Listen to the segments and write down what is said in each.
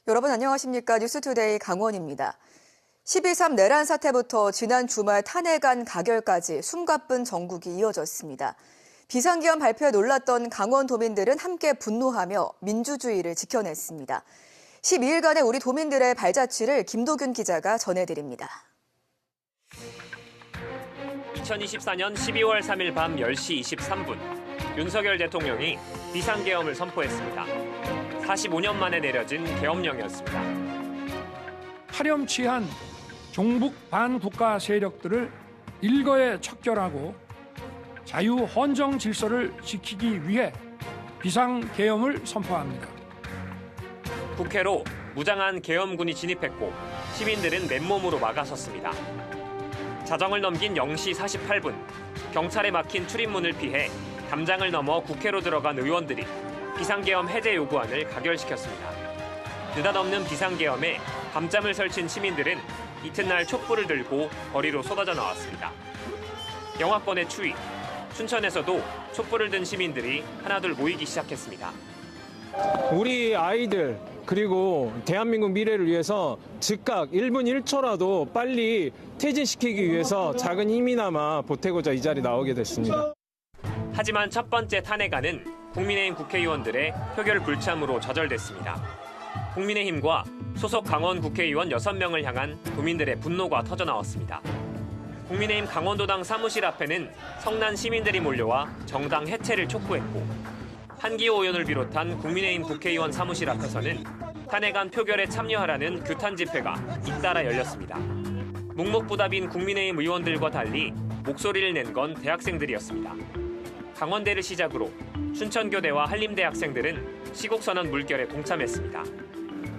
여러분 안녕하십니까? 뉴스투데이 강원입니다. 12.3 내란 사태부터 지난 주말 탄핵안 가결까지 숨가쁜 정국이 이어졌습니다. 비상계엄 발표에 놀랐던 강원도민들은 함께 분노하며 민주주의를 지켜냈습니다. 12일간의 우리 도민들의 발자취를 김도균 기자가 전해드립니다. 2024년 12월 3일 밤 10시 23분, 윤석열 대통령이 비상계엄을 선포했습니다. 45년 만에 내려진 계엄령이었습니다. 파렴치한 종북 반국가 세력들을 일거에 척결하고 자유헌정 질서를 지키기 위해 비상계엄을 선포합니다. 국회로 무장한 계엄군이 진입했고 시민들은 맨몸으로 막아섰습니다. 자정을 넘긴 0시 48분, 경찰에 막힌 출입문을 피해 담장을 넘어 국회로 들어간 의원들이 비상계엄 해제 요구안을 가결시켰습니다. 느닷없는 비상계엄에 밤잠을 설친 시민들은 이튿날 촛불을 들고 거리로 쏟아져 나왔습니다. 영하권의 추위, 춘천에서도 촛불을 든 시민들이 하나둘 모이기 시작했습니다. 우리 아이들 그리고 대한민국 미래를 위해서 즉각 1분 1초라도 빨리 퇴진시키기 위해서 작은 힘이나마 보태고자 이 자리에 나오게 됐습니다. 하지만 첫 번째 탄핵안은 국민의힘 국회의원들의 표결 불참으로 좌절됐습니다. 국민의힘과 소속 강원 국회의원 6명을 향한 도민들의 분노가 터져나왔습니다. 국민의힘 강원도당 사무실 앞에는 성난 시민들이 몰려와 정당 해체를 촉구했고, 한기호 의원을 비롯한 국민의힘 국회의원 사무실 앞에서는 탄핵안 표결에 참여하라는 규탄 집회가 잇따라 열렸습니다. 묵묵부답인 국민의힘 의원들과 달리 목소리를 낸 건 대학생들이었습니다. 강원대를 시작으로 춘천교대와 한림대 학생들은 시국선언 물결에 동참했습니다.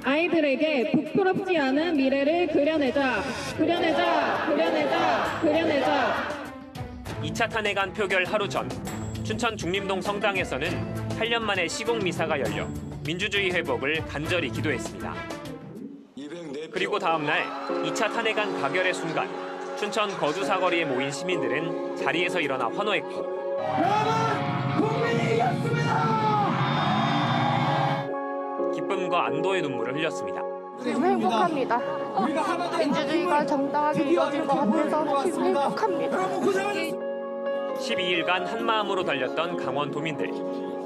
아이들에게 부끄럽지 않은 미래를 그려내자, 그려내자, 그려내자, 그려내자. 2차 탄핵안 표결 하루 전 춘천 중림동 성당에서는 8년 만에 시국미사가 열려 민주주의 회복을 간절히 기도했습니다. 그리고 다음 날 2차 탄핵안 가결의 순간 춘천 거주 사거리에 모인 시민들은 자리에서 일어나 환호했고, 국민이 이겼습니다! 기쁨과 안도의 눈물을 흘렸습니다. 너무 행복합니다. 민주주의가 정당하게 이루어질 것 같아서 기분이 행복합니다. 12일간 한마음으로 달렸던 강원도민들.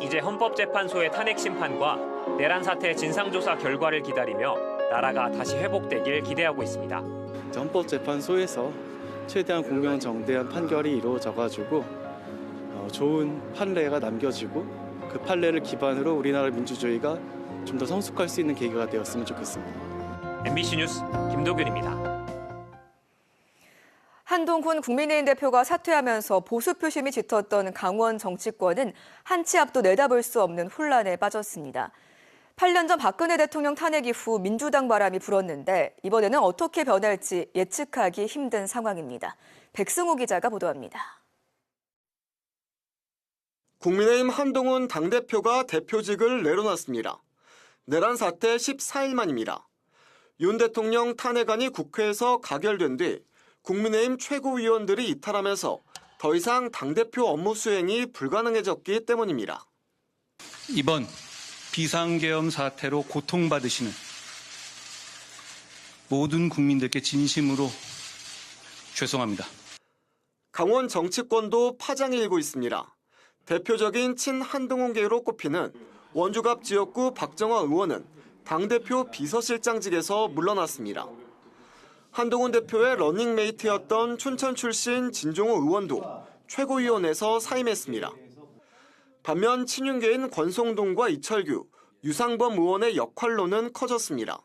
이제 헌법재판소의 탄핵 심판과 내란 사태 진상조사 결과를 기다리며 나라가 다시 회복되길 기대하고 있습니다. 헌법재판소에서 최대한 공정정대한 판결이 이루어져가지고 좋은 판례가 남겨지고 그 판례를 기반으로 우리나라 민주주의가 좀 더 성숙할 수 있는 계기가 되었으면 좋겠습니다. MBC 뉴스 김도균입니다. 한동훈 국민의힘 대표가 사퇴하면서 보수 표심이 짙었던 강원 정치권은 한치 앞도 내다볼 수 없는 혼란에 빠졌습니다. 8년 전 박근혜 대통령 탄핵 이후 민주당 바람이 불었는데 이번에는 어떻게 변할지 예측하기 힘든 상황입니다. 백승호 기자가 보도합니다. 국민의힘 한동훈 당대표가 대표직을 내려놨습니다. 내란 사태 14일 만입니다. 윤 대통령 탄핵안이 국회에서 가결된 뒤 국민의힘 최고위원들이 이탈하면서 더 이상 당대표 업무 수행이 불가능해졌기 때문입니다. 이번 비상계엄 사태로 고통받으시는 모든 국민들께 진심으로 죄송합니다. 강원 정치권도 파장이 일고 있습니다. 대표적인 친한동훈계로 꼽히는 원주갑 지역구 박정화 의원은 당대표 비서실장직에서 물러났습니다. 한동훈 대표의 러닝메이트였던 춘천 출신 진종호 의원도 최고위원회에서 사임했습니다. 반면 친윤계인 권성동과 이철규, 유상범 의원의 역할로는 커졌습니다.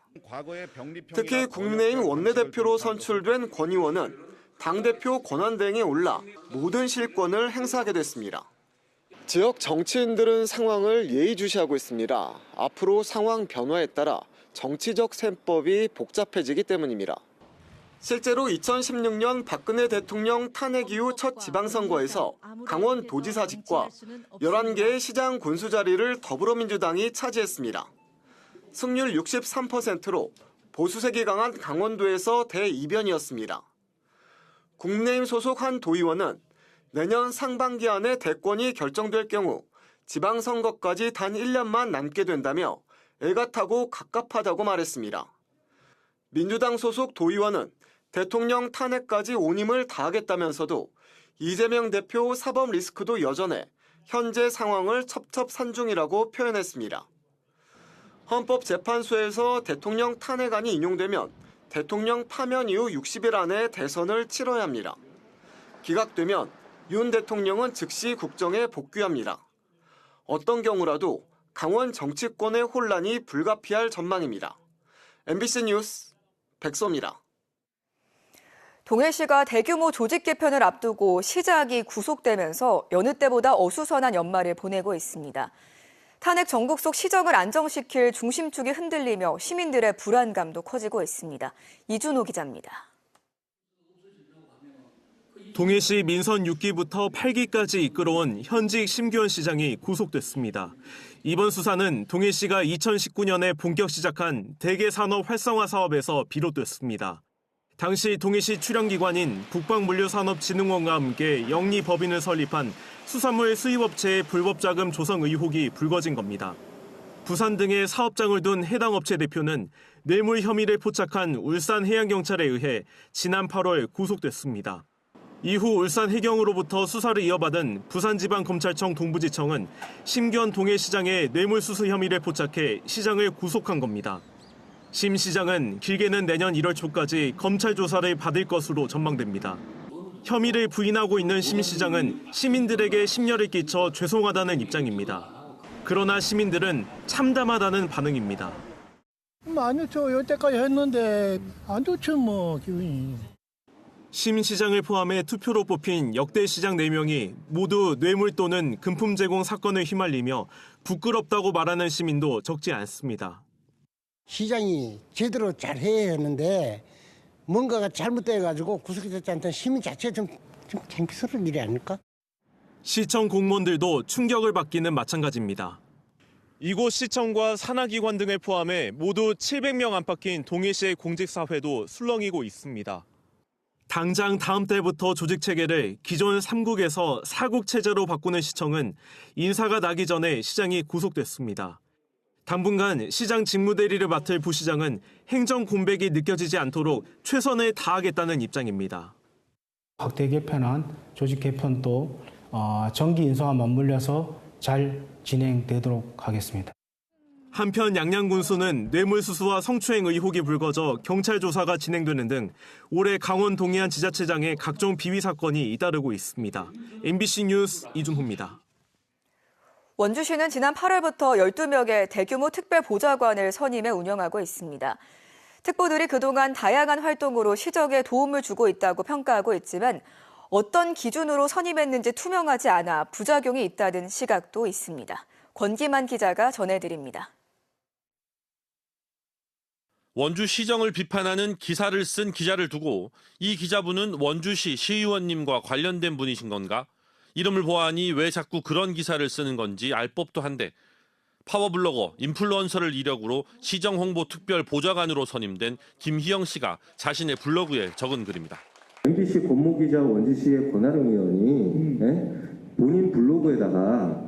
특히 국민의힘 원내대표로 선출된 권 의원은 당대표 권한대행에 올라 모든 실권을 행사하게 됐습니다. 지역 정치인들은 상황을 예의주시하고 있습니다. 앞으로 상황 변화에 따라 정치적 셈법이 복잡해지기 때문입니다. 실제로 2016년 박근혜 대통령 탄핵 이후 첫 지방선거에서 강원도지사직과 11개의 시장 군수 자리를 더불어민주당이 차지했습니다. 승률 63%로 보수색이 강한 강원도에서 대이변이었습니다. 국민의힘 소속 한 도의원은 내년 상반기 안에 대권이 결정될 경우 지방선거까지 단 1년만 남게 된다며 애같하고 갑갑하다고 말했습니다. 민주당 소속 도의원은 대통령 탄핵까지 온 힘을 다하겠다면서도 이재명 대표 사법 리스크도 여전해 현재 상황을 첩첩산중이라고 표현했습니다. 헌법재판소에서 대통령 탄핵안이 인용되면 대통령 파면 이후 60일 안에 대선을 치러야 합니다. 기각되면 윤 대통령은 즉시 국정에 복귀합니다. 어떤 경우라도 강원 정치권의 혼란이 불가피할 전망입니다. MBC 뉴스 백소입니다. 동해시가 대규모 조직 개편을 앞두고 시작이 구속되면서 여느 때보다 어수선한 연말을 보내고 있습니다. 탄핵 전국 속 시정을 안정시킬 중심축이 흔들리며 시민들의 불안감도 커지고 있습니다. 이준호 기자입니다. 동해시 민선 6기부터 8기까지 이끌어온 현직 심규현 시장이 구속됐습니다. 이번 수사는 동해시가 2019년에 본격 시작한 대개산업 활성화 사업에서 비롯됐습니다. 당시 동해시 출연기관인 국방물류산업진흥원과 함께 영리법인을 설립한 수산물 수입업체의 불법자금 조성 의혹이 불거진 겁니다. 부산 등의 사업장을 둔 해당 업체 대표는 뇌물 혐의를 포착한 울산해양경찰에 의해 지난 8월 구속됐습니다. 이후 울산해경으로부터 수사를 이어받은 부산지방검찰청 동부지청은 심규현 동해시장의 뇌물수수 혐의를 포착해 시장을 구속한 겁니다. 심 시장은 길게는 내년 1월 초까지 검찰 조사를 받을 것으로 전망됩니다. 혐의를 부인하고 있는 심 시장은 시민들에게 심려를 끼쳐 죄송하다는 입장입니다. 그러나 시민들은 참담하다는 반응입니다. 안 좋죠. 여태까지 했는데 안 좋죠, 뭐 기분이. 심 시장을 포함해 투표로 뽑힌 역대 시장 4명이 모두 뇌물 또는 금품 제공 사건을 휘말리며 부끄럽다고 말하는 시민도 적지 않습니다. 시장이 제대로 잘 해야 하는데 뭔가가 잘못돼가지고 구속이 됐지 않던 시민 자체가 좀 창피스러운 일이 아닐까? 시청 공무원들도 충격을 받기는 마찬가지입니다. 이곳 시청과 산하기관 등을 포함해 모두 700명 안팎인 동해시의 공직사회도 술렁이고 있습니다. 당장 다음 달부터 조직체계를 기존 3국에서 4국 체제로 바꾸는 시청은 인사가 나기 전에 시장이 구속됐습니다. 당분간 시장 직무대리를 맡을 부시장은 행정 공백이 느껴지지 않도록 최선을 다하겠다는 입장입니다. 확대 개편안, 조직 개편도 정기 인사와 맞물려서 잘 진행되도록 하겠습니다. 한편 양양군수는 뇌물수수와 성추행 의혹이 불거져 경찰 조사가 진행되는 등 올해 강원 동해안 지자체장의 각종 비위 사건이 잇따르고 있습니다. MBC 뉴스 이준호입니다. 원주시는 지난 8월부터 12명의 대규모 특별보좌관을 선임해 운영하고 있습니다. 특보들이 그동안 다양한 활동으로 시정에 도움을 주고 있다고 평가하고 있지만 어떤 기준으로 선임했는지 투명하지 않아 부작용이 있다는 시각도 있습니다. 권기만 기자가 전해드립니다. 원주시정을 비판하는 기사를 쓴 기자를 두고 이 기자분은 원주시 시의원님과 관련된 분이신 건가? 이름을 보아하니 왜 자꾸 그런 기사를 쓰는 건지 알 법도 한데 파워블로거, 인플루언서를 이력으로 시정 홍보 특별 보좌관으로 선임된 김희영 씨가 자신의 블로그에 적은 글입니다. MBC 권모기자 원주시의 권하룡 의원이 본인 블로그에다가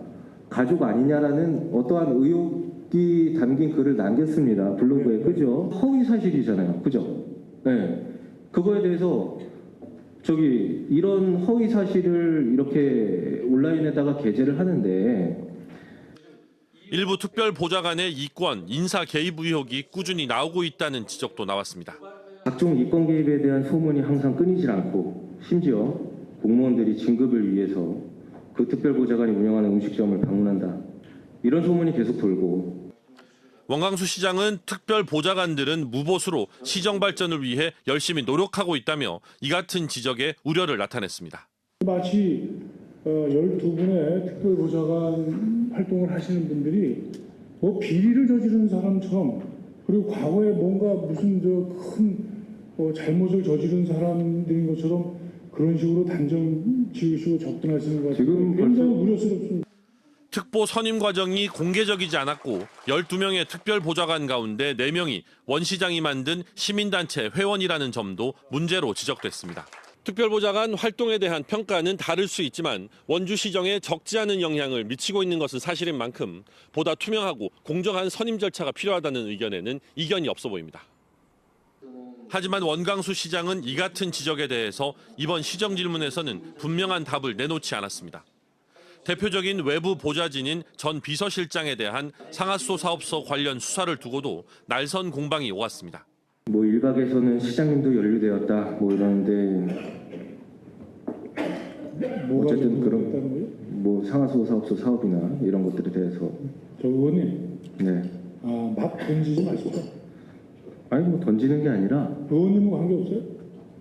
가족 아니냐라는 어떠한 의혹이 담긴 글을 남겼습니다. 블로그에. 그죠? 허위 사실이잖아요. 그죠? 네. 그거에 대해서 이런 허위 사실을 이렇게 온라인에다가 게재를 하는데 일부 특별 보좌관의 이권, 인사 개입 의혹이 꾸준히 나오고 있다는 지적도 나왔습니다. 각종 이권 개입에 대한 소문이 항상 끊이질 않고 심지어 공무원들이 진급을 위해서 그 특별보좌관이 운영하는 음식점을 방문한다. 이런 소문이 계속 돌고. 원광수 시장은 특별 보좌관들은 무보수로 시정 발전을 위해 열심히 노력하고 있다며 이 같은 지적에 우려를 나타냈습니다. 마치 12분의 특별보좌관 활동을 하시는 분들이 뭐 비리를 저지른 사람처럼 그리고 과거에 뭔가 무슨 큰 잘못을 저지른 사람들인 것처럼 그런 식으로 단정 지으시고 접근하시는 것 같아요. 굉장히 우려스럽습니다. 특보 선임 과정이 공개적이지 않았고 12명의 특별 보좌관 가운데 4명이 원 시장이 만든 시민단체 회원이라는 점도 문제로 지적됐습니다. 특별보좌관 활동에 대한 평가는 다를 수 있지만 원주시정에 적지 않은 영향을 미치고 있는 것은 사실인 만큼 보다 투명하고 공정한 선임 절차가 필요하다는 의견에는 이견이 없어 보입니다. 하지만 원광수 시장은 이 같은 지적에 대해서 이번 시정질문에서는 분명한 답을 내놓지 않았습니다. 대표적인 외부 보좌진인 전 비서실장에 대한 상하수 사업소 관련 수사를 두고도 날선 공방이 오갔습니다. 일각에서는 시장님도 연루되었다 이러는데 어쨌든 그런 상하수 사업소 사업이나 이런 것들에 대해서 저 의원님. 네. 막 던지지 마시고. 아니 던지는 게 아니라 의원님은 관계 없어요?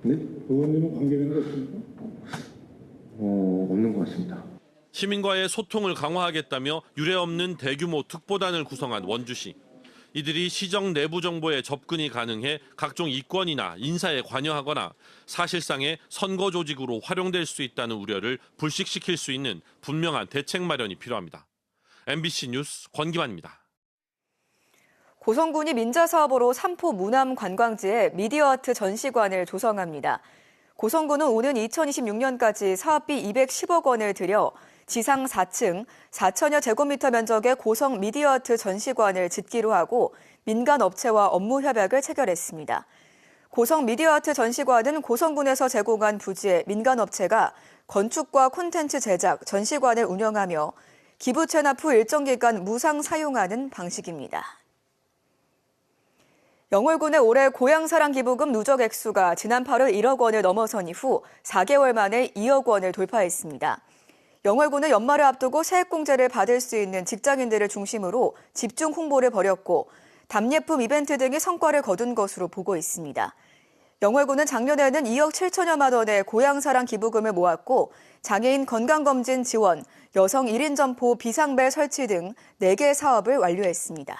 네? 의원님은 관계되는 거 없습니까? 없는 것 같습니다. 시민과의 소통을 강화하겠다며 유례없는 대규모 특보단을 구성한 원주시. 이들이 시정 내부 정보에 접근이 가능해 각종 이권이나 인사에 관여하거나 사실상의 선거 조직으로 활용될 수 있다는 우려를 불식시킬 수 있는 분명한 대책 마련이 필요합니다. MBC 뉴스 권기만입니다. 고성군이 민자사업으로 삼포 무남 관광지에 미디어아트 전시관을 조성합니다. 고성군은 오는 2026년까지 사업비 210억 원을 들여 지상 4층 4천여 제곱미터 면적의 고성 미디어아트 전시관을 짓기로 하고 민간 업체와 업무 협약을 체결했습니다. 고성 미디어아트 전시관은 고성군에서 제공한 부지에 민간 업체가 건축과 콘텐츠 제작, 전시관을 운영하며 기부 체납 후 일정 기간 무상 사용하는 방식입니다. 영월군의 올해 고향사랑 기부금 누적 액수가 지난 8월 1억 원을 넘어선 이후 4개월 만에 2억 원을 돌파했습니다. 영월군은 연말을 앞두고 세액공제를 받을 수 있는 직장인들을 중심으로 집중 홍보를 벌였고 답례품 이벤트 등이 성과를 거둔 것으로 보고 있습니다. 영월군은 작년에는 2억 7천여만 원의 고향사랑 기부금을 모았고 장애인 건강검진 지원, 여성 1인 점포 비상벨 설치 등 4개 사업을 완료했습니다.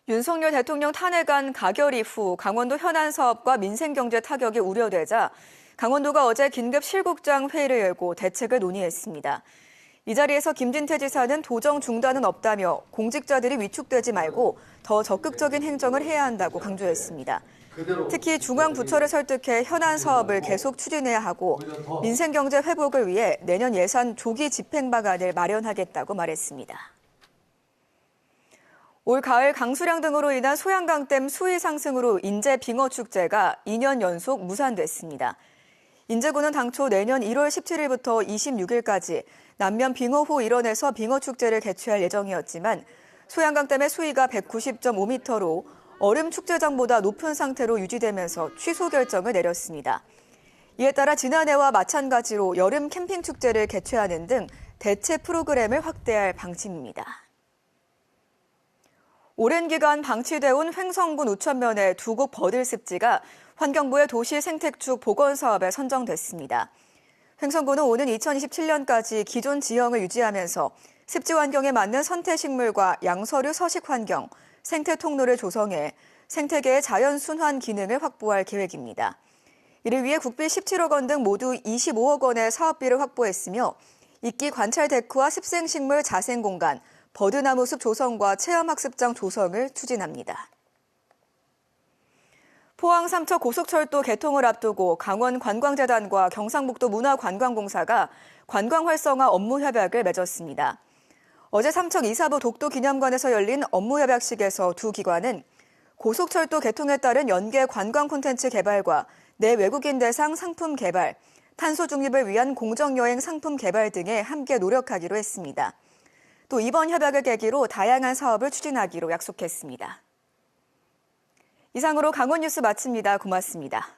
윤석열 대통령 탄핵안 가결 이후 강원도 현안 사업과 민생경제 타격이 우려되자 강원도가 어제 긴급 실국장 회의를 열고 대책을 논의했습니다. 이 자리에서 김진태 지사는 도정 중단은 없다며 공직자들이 위축되지 말고 더 적극적인 행정을 해야 한다고 강조했습니다. 특히 중앙부처를 설득해 현안 사업을 계속 추진해야 하고 민생경제 회복을 위해 내년 예산 조기 집행 방안을 마련하겠다고 말했습니다. 올 가을 강수량 등으로 인한 소양강댐 수위 상승으로 인제 빙어축제가 2년 연속 무산됐습니다. 인제군은 당초 내년 1월 17일부터 26일까지 남면 빙어호 일원에서 빙어축제를 개최할 예정이었지만 소양강댐의 수위가 190.5m로 얼음 축제장보다 높은 상태로 유지되면서 취소 결정을 내렸습니다. 이에 따라 지난해와 마찬가지로 여름 캠핑 축제를 개최하는 등 대체 프로그램을 확대할 방침입니다. 오랜 기간 방치돼온 횡성군 우천면의 두곡 버들 습지가 환경부의 도시 생태축 복원 사업에 선정됐습니다. 횡성군은 오는 2027년까지 기존 지형을 유지하면서 습지 환경에 맞는 선태식물과 양서류 서식 환경, 생태 통로를 조성해 생태계의 자연 순환 기능을 확보할 계획입니다. 이를 위해 국비 17억 원 등 모두 25억 원의 사업비를 확보했으며 이끼 관찰 데크와 습생식물 자생 공간, 버드나무 숲 조성과 체험학습장 조성을 추진합니다. 포항 삼척 고속철도 개통을 앞두고 강원관광재단과 경상북도 문화관광공사가 관광 활성화 업무 협약을 맺었습니다. 어제 삼척 이사부 독도기념관에서 열린 업무 협약식에서 두 기관은 고속철도 개통에 따른 연계 관광 콘텐츠 개발과 내외국인 대상 상품 개발, 탄소 중립을 위한 공정여행 상품 개발 등에 함께 노력하기로 했습니다. 또 이번 협약을 계기로 다양한 사업을 추진하기로 약속했습니다. 이상으로 강원 뉴스 마칩니다. 고맙습니다.